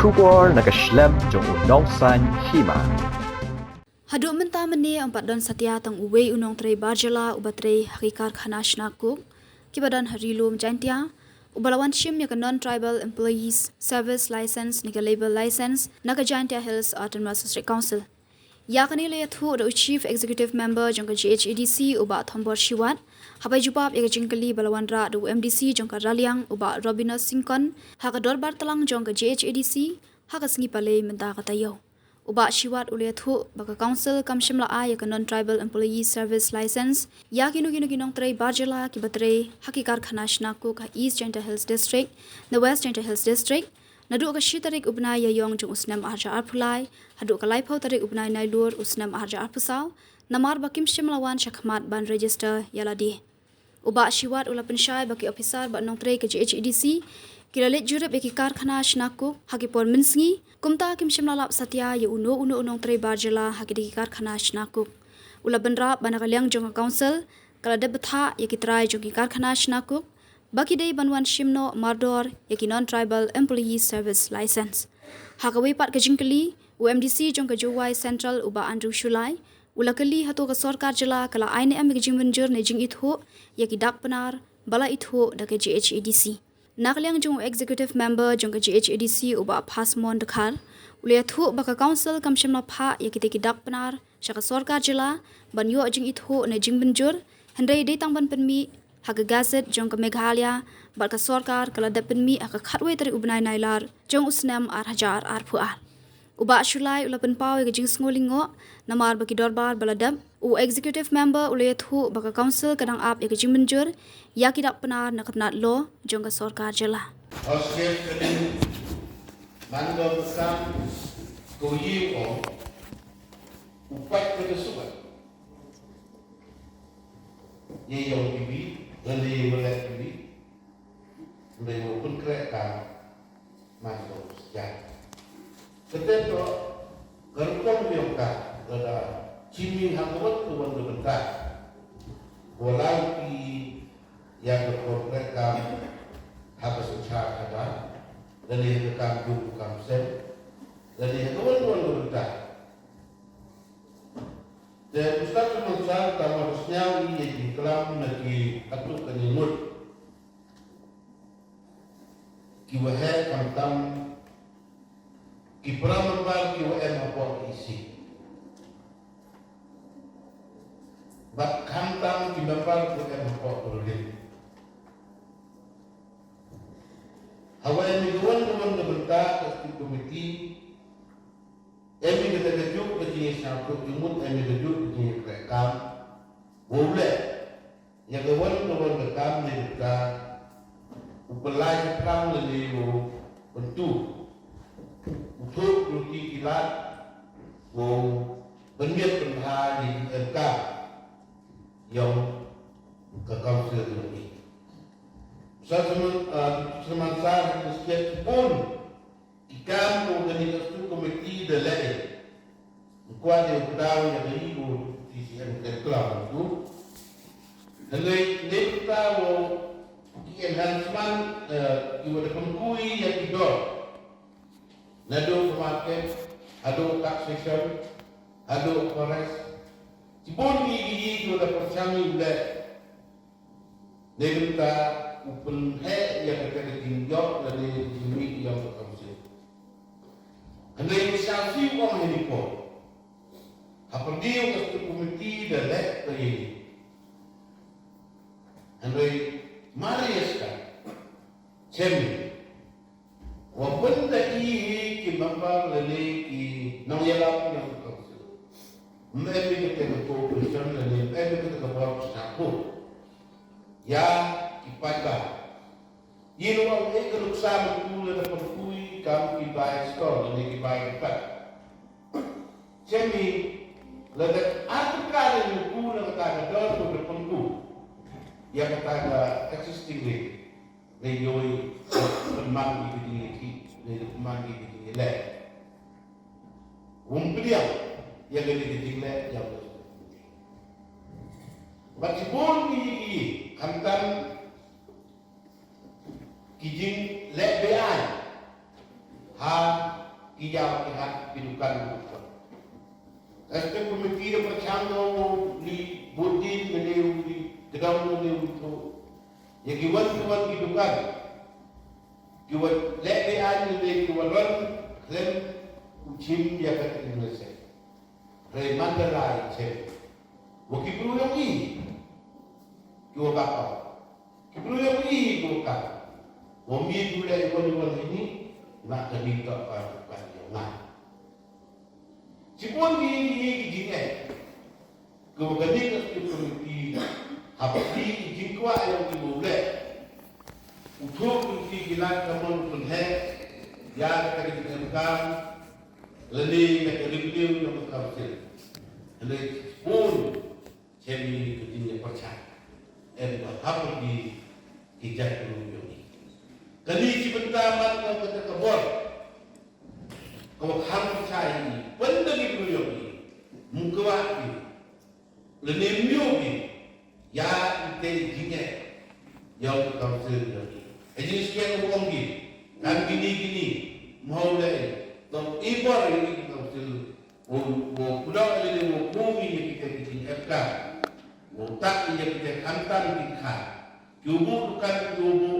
Shubor nakaslem jong unong san hima. Haduk mentah meni empat don setia tang uwe unong trei barjala ubatrei hakikar khanash nakuk kibadan harilum jantia ubalawan shim ya non-tribal employees service license nika label license naga jantia hills autonomous district council yakani le thu the chief executive member jongka GHADC uba thombor shiwat habai jubab ya jingkali balawan ra do MDC jongka raliang uba Robina Singkon haga dorbar talang jongka GHADC haga singi pale menta katayo uba shiwat ule thu baka council kamshimla ay ka non-tribal employee service license ya kinong trei barjala ki batre hakikar khanashna ko ka East Janta Hills district the West Janta Hills district nadu ka shitarik ubnai ya yong jung usnam arja arpulai hadu ka laipau tarik ubnai nailur usnam arja arpusau namar bakim shimlawan shakmat ban register yaladi uba shiwat ula pensyai baki officer ba nong trei ka GHADC kilalit jurep eki karkhana shnaku hakipor minsngi kumta kim shimlalap satya ya uno unong trei barjala hakidi karkhana shnaku ula benra banakaliang jong council kala debetha ya kitrai jong karkhana shnaku baki dei banwan shimno mardor ya non tribal employee service license hakawi pat kajingkali UMDC jong ka Jowai Central uba Andrew Shulai ula kali hato ka sarkar jala kala aine am gijing benjur ne jing itho ya dak penar bala itho da ka GHADC nakliang jong executive member jong ka GHADC uba Phasmon Dakhar ule thu baka council kamshimna pha yakite dak penar shaka sarkar jila banyo jing itho ne jing benjur hendai dei tangban penmi haga gazet jong ka Meghalaya baka sarkar kala da penmi aka khatwe tari ubnai nailar jong usnam ar hajar ar phuar uba shulai ula penpau ya jing sngolingo namar baki dorbar baladab u executive member ule thu baka council kadang ap ya jing benjur yaki dak penar nakatnat lo jong ka sarkar jala Oscar kadang mando besar koyi o upat pada subat ye yang bibi lali melek bibi lali pun kereta masuk sejak ketika gerukam biongka ada cimi hangat tuan berbentar walau yang berkomplekan habis ucap ada dari rekam buku kamsen dari kawan-kawan berita dan Ustaz Mansar tawarusnya ia dikelam lagi atuk kenyimut kiwahai kamtam kipramanbar kiwahai apa isi bak kamtam kibampar kiwahai apa berulih awal mingguan berbentak ke komiti emi kita kejuk ke jenis syakut imut emi kejuk ke jenis rekam boleh yang kawan rekam ni kita upelai perang leliu bentuk untuk luki kilat berniat penha di MK yang ke kawasan ini semasa setiap pun ikan organisasi komiti de lei kuat yang tahu yang ibu TCM kelam itu hendak kita enhancement ibu pengkui yang tidur nado market ado taxation ado forest cipun gigi itu dapat percami boleh negara open head yang berkata tinjau dari jimmy yang berkongsi. Anda yang selfie orang ini pun, apa dia untuk komiti dan lek ini. Anda mari sekarang, cemi, walaupun dah ini kimapa lele ki nongyalam yang berkongsi. Mereka kita berkomunikasi lele, mereka kita berbuat satu. Ya ipada yino ang ikaluk sa mula na pagkuy kam ibay store ni ibay pat semi ladat at kala yung kulang taga dor to pagku ya kataga existing ni yoy pemang ibigin ni pemang ibigin le umplia ya gani le ya Maksibon ni hantan kijing lebean kijau kihat pidukan bukan. Aspek komiti yang bercanggung di budin meneu di gedang meneu itu, yang kiwan pidukan, kiwan lebe anu le kiwan klem ucim dia kata Indonesia. Ray Mandalay cem, wakil perlu yang ini, kiwan bakal, perlu yang ini kiwan bakal, wami dulu yang ini nak terminta pada yang Sipun di jingai, kemudian kita komiti apa di jingkwa yang dimulai, untuk komiti kita kamu tunai, ya kita dikenalkan, lalu kita review yang berkaitan, lalu pun kami ketinggian percaya, apa di hijab ini. Kali sebentar mana kita kabur. Kalau kamu percaya ini, benda di beliau ini, mungkin ini, lenemiu ini, ya itu jinnya, yang kamu sedang ini. Jadi sekian orang ini, kan gini, mau lagi, tapi ibar ini kamu sedang, mau pulang ini, mau bumi ini kita ditinggalkan, mau tak ini kita hantar kita, kubu bukan kubu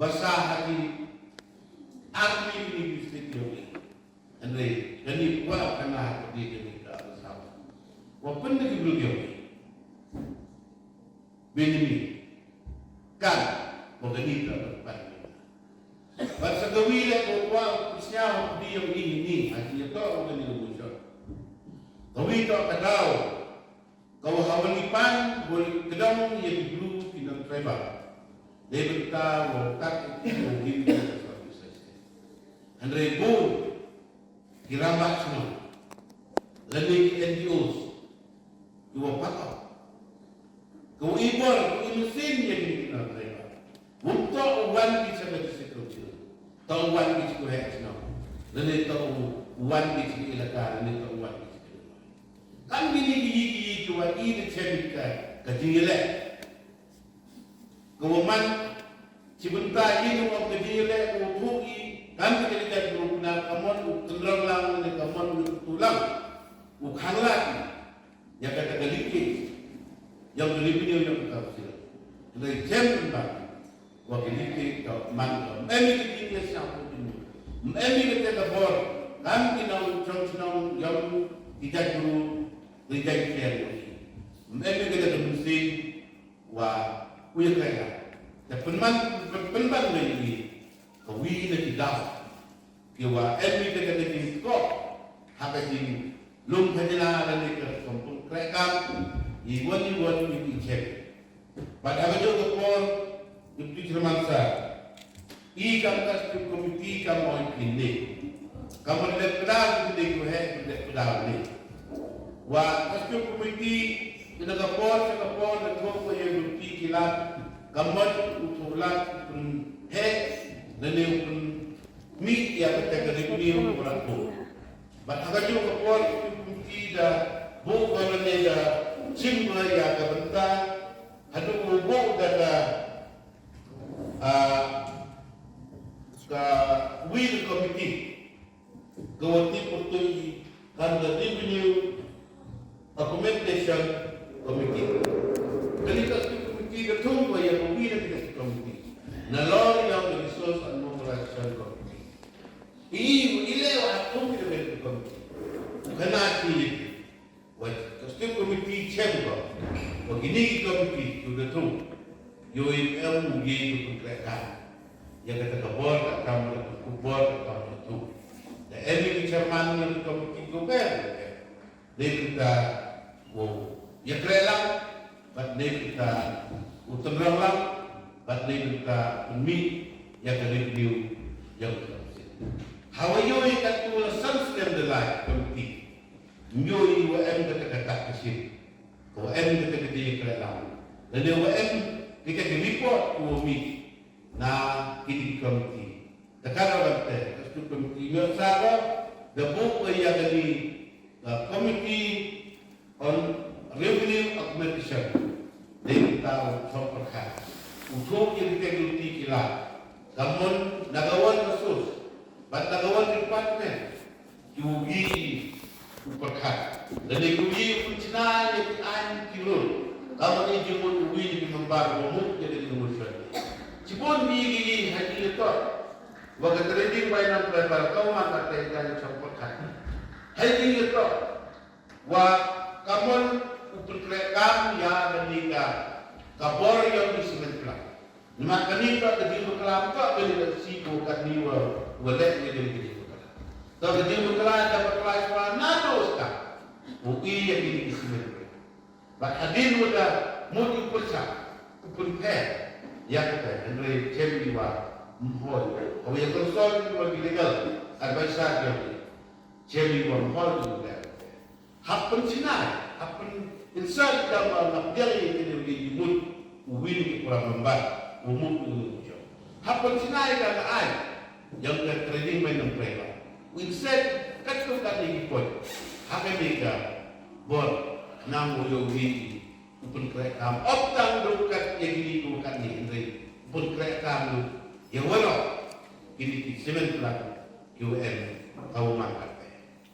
basah hati, aku ini bisa ini. Andre, jadi buat kena di kita bersama. Walaupun lagi belum jauh, begini, kan, begini tak berapa. Bangsa Gawi le buat siapa dia ini, hati itu orang ini muncul. Gawi tak tahu, kalau hawan ipan boleh kedam ia dulu tidak terlebar. Dia bertahu tak itu mungkin sesuatu saja. Andre pun Kiramat semua, lebih NGOs, dua pakar, kau ibar, kau mesin yang kita terima. Untuk wan kita bersekolah, tahu wan kita kuhai semua, lebih tahu wan kita ilaka, lebih tahu wan kita. Kan gini jual ini cerita kejilek, kau man, sebentar ini orang kejilek, kau buki. Kan kita lihat berhubungan kamu tulang lang ni kamu tulang bukan lagi yang kata geliki yang geliki yang kita sila dari jam empat wakil geliki kau man memi kita siapa ini memi kita kabur kan kita cong yang tidak dulu tidak kaya ini memi kita mesti wah punya kaya tapi penman ini Kawi na kidaw. Kiwa every day ka naging ko. Hakating lung kanila na nika kumpul krekam. Iwan yung i-check. Pada kajo kapor, yung tikiramansa. Ikam kas yung komiti ka mo ipindi. Kamu lepdaw hindi ko he, lepdaw ni. Wa kas yung komiti, pinagapor, nagkong ko yung komiti kilat. Kamot utulat pun he. Nani pun mi ya kita kerja orang tu. Bahagia juga pun kita bukan hanya cuma ya kebentar, ada bukan ada ke will committee, kewati putui kan revenue accommodation committee. Jadi kita committee ketemu ya will kita committee. Nalor yang resource and mobilization committee. Ile waktu kita beri committee. Kena pilih. Wajib custom committee chamber. Begini committee sudah tu. UMM gitu konkretkan. Yang kata kabur, kamu kubur, kamu tu. Dan ini chairman yang committee kubur. Dia kita, ya kerelang, but dia kita utamalah. Batli kita umi yang review yang berhasil. Hawaioi katu subscribe the live committee. Nyoi WM kata kasih. WM kata dia kelam. Dan WM kita report to umi na kiti committee. Takara bante kastu committee mersara the book yang dari committee on revenue accommodation. Dia tahu soperkan. Untuk integriti kilat, namun nagawan kasus, Batagawan department yugi uperkat dan yugi pencina yang an kilo kalau ini jemput uwi di membar umum jadi kemudian cipon bigi haji itu waktu trading bayar lebar kau mata tekan campuran haji itu wa kamu uperkam ya menikah kabor yang disementkan maka ni tak jadi berkelam tak jadi siku kat niwa walek ni dia jadi berkelam tak jadi berkelam dapat kelas mana dosa UI yang ini disementkan bak hadin muda mudi persa uperkat yang kata Andre Cembiwa mohon kalau yang konsol itu legal advisor dia Cembiwa mohon juga hak pencinai hak insan dalam nak jadi itu dimut uwi kurang membat umum itu hapun sinai dan ai yang trading main mereka instead kacau kali ikut hak mereka bor nang yogi pun kereta optang dokat yang ini bukan ini pun kereta yang mana ini semen pelan UN kau makan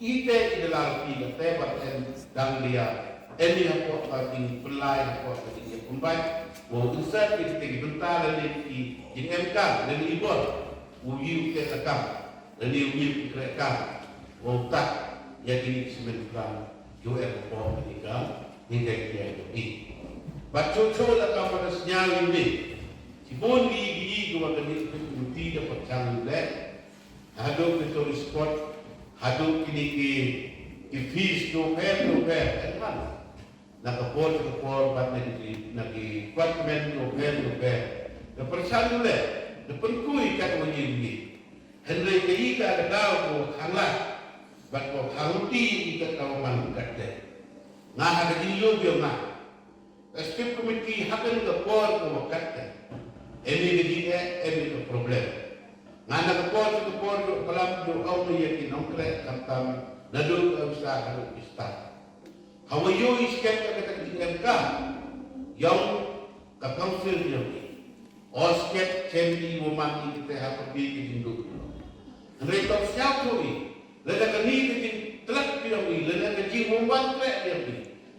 ite adalah tiga tebat dan dia ini apa paling pelai apa paling pembaik Wah, insat kita bentar dan di MK dan di ibon, uji kita kam dan di uji kita kam, wah tak yang ini sementara UM pom kita hingga dia ini. Baca lah kamu ada senyal ini, si bon di dua kali itu dapat canggih leh, hadap itu sport, hadap ini ki fees tu per, kan? Nakapor bat nagi department of health the persalu le the perkui kat wajib Henry kei ka ada ko khangla bat ko kharuti ika kawaman katte nga ada dillo bio na step committee hakan ka por ko katte emi ke problem nga nakapor ko kalam do au yakin nongkre tam nadu usaha haru istat Hawayo isket kata kita yang ke council yang osket cembi memang kita harus pergi induk. Mereka siapa ni? Lada kini kita telak dia ni, lada kecil membuat trek dia ni.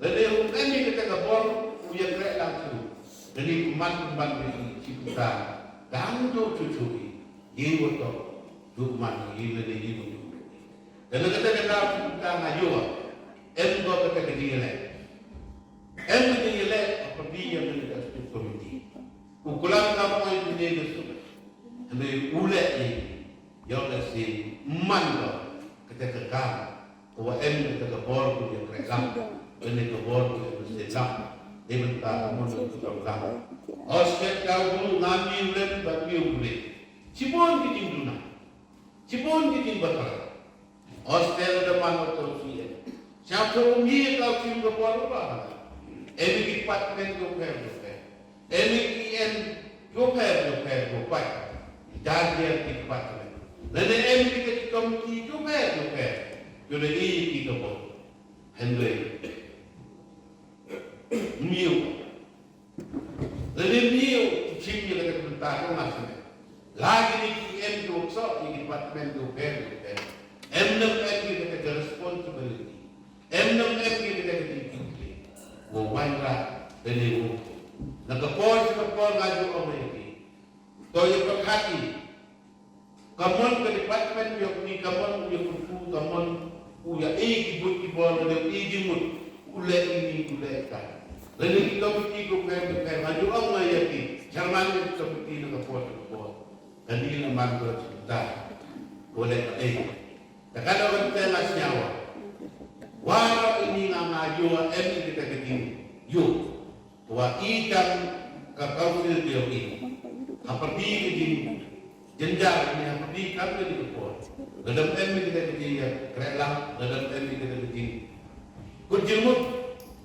Lada yang ini kita kabur punya trek langsung. Jadi kuman ni kita dah tu cucu ni, dia betul kuman ni lada dia betul. Dan kita kita ngajua. Em do kata dia apa dia menjadi staf komiti. Ukuran kamu itu dia itu. Ande ulek ni, yang si man kata kekam. Kau kata kabor tu dia kerekam. Ande kabor tu dia selam. Dia minta kamu untuk kabur. Osket kau dulu ngambil ulen bagi ulen. Cipon di jinduna. Cipon di jimbatal. Osket ada mana tu sih. Siapa umbi kau cium ke bawah apa? Emi department tu per. Emi IN tu per. Jadi department. Lalu emi kita komiti tu per. Jadi ini kita buat. Henry. Miu. Lalu miu cium kita bentar tu masih. Lagi ni IN tu so di department tu per. Emi kita responsibility. Emnam kita tinggi, wawancara dari nakapor ngaju omedi, toyo perhati, kamu ke department yang ni kamu yang kupu kamu uya kibut dan jimut ule ini kan, lalu kita mesti kuper ngaju omedi, jangan kita mesti nakapor, dan ini nama kita boleh takkan orang kita nyawa. Wala ini ngajua emi kita ketemu. Yo, wa ikan ke council dia ini. Seperti ini jenjang ini seperti kami di Kepor. Dalam emi kita ketemu kerelang, dalam emi kita ketemu. Kujimut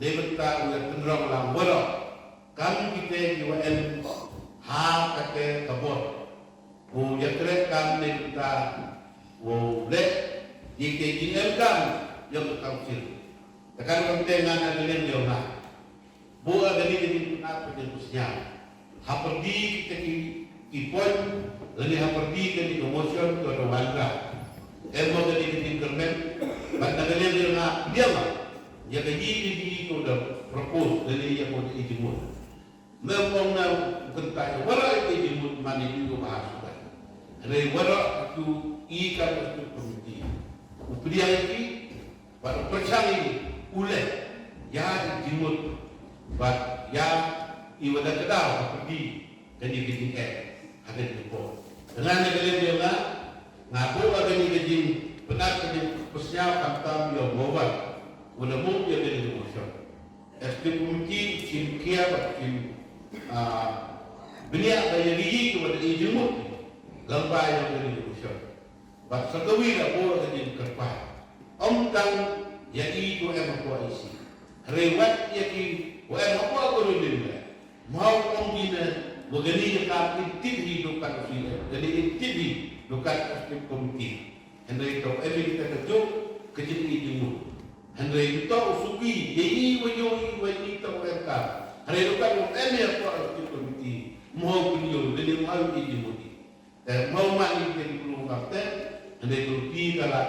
dia minta udah tenderang lang bola. Kami kita UM kata Kepor. Ya kerek kami minta boleh dikejinkan yang council. Tekan kontengan ada yang dia nak. Buat dari jadi apa dia pusnya. Haperdi kita ki poin, lalu haperdi kita di promotion ke Rwanda. ya ka yi ko da propose dari ya ko ijimut memang na kentanya wala ijimut mani itu bahasa re wala tu i ka tu komiti upriya ki pada percaya ule ya ijimut but ya iwada kedau pergi jadi KDN ada di pos dengan negara dia ngaku ada ni gajin benar kerja persiap kantam yang mobile wala mo dia dari emotion estim komiti cim kia cim beliau ada yari tu ada ijimut lambai yang dari emotion but sakawi dah boleh gajin kerpa tang yari tu em ko isi rewat yaki wa em ko ko ni mau dina begini dekat intip hidupan sini jadi intip dekat aspek komiti Henry itu kita kerja kecil ini Henry itu usugi jadi wajib itu mereka Henry itu kan ini apa aspek komiti mau beliau jadi mau ini dan mau mandi dari pulau kapten Henry itu tiga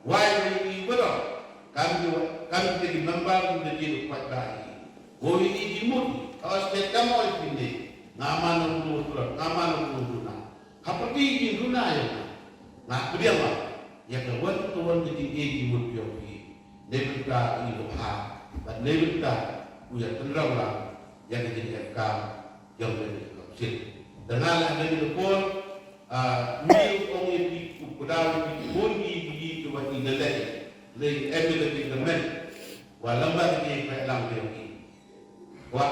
why ini berapa kami jadi member menjadi lupa lagi oh ini jimut aspek kamu ini ngaman nunggu apa di guna ya nah dia mah ya kawan tuan jadi egi mutioki nebita itu ha but nebita uya tendrang lah yang jadi ekam yang jadi kapsil dengan ada di depan mil ong itu kudal itu bunyi di tuan ini le evidence in the men walambat di pelang teori wa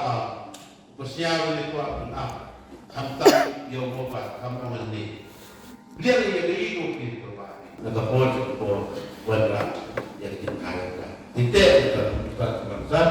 persiapan itu apa? Hamtam yang mobat, hamtam ini. Dia yang itu kita buat. Negara pun wala yang kita kaya. Tidak kita bangsa